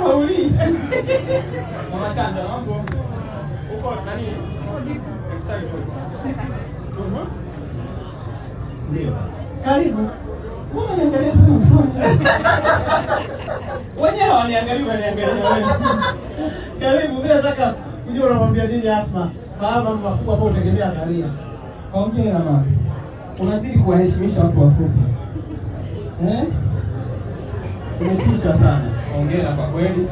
Hauli. Mama Chanja mambo. Uko nani? Ndio. Karibu. Mbona niangalia sana usoni? Wenyewe waniangalia wewe. Karibu, mimi nataka kujua unamwambia nini Asma. Baba makubwa hapo utegemea Karia. Kaongea na mama. Unazidi kuwaheshimisha watu wafupi. Umetisha sana. Hongera kwa kweli.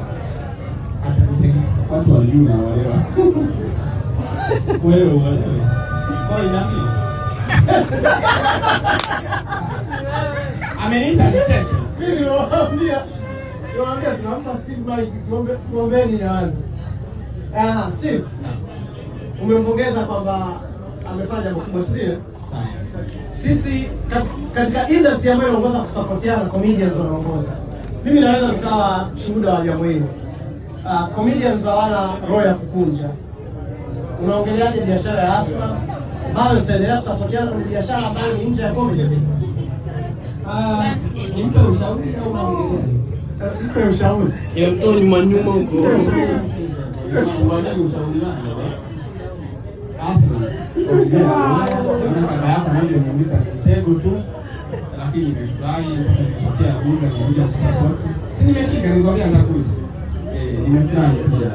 Atakusaidia watu wa juu na walewa. Wewe. Kwa nini? Ameniita nicheke. Mimi niwaambia tunampa Steve Mike tuombeni yani. Steve. Umempongeza kwamba amefanya makubwa sio? Sisi katika industry ambayo inaongoza kusapotiana comedians wanaongoza. Mimi naweza nikawa shuhuda wa jambo hili. Comedians hawana roho ya kukunja. Unaongeleaje biashara ya Asma? Bado tutaendelea kusapotiana kwenye biashara ambayo ni nje ya comedy. Nipe ushauri au unaongelea? Nipe ushauri. Ya mtoni manyuma huko. Unaangalia ushauri wako. Asma. Baba yako ndio nimemuuliza kitego tu. Lakini nimefurahi kutokea kuuza na kuja kusupport. Si nimefika nikwambia nitakuja. Nimefurahi pia.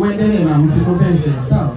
Uendelee na msikopeshe, sawa?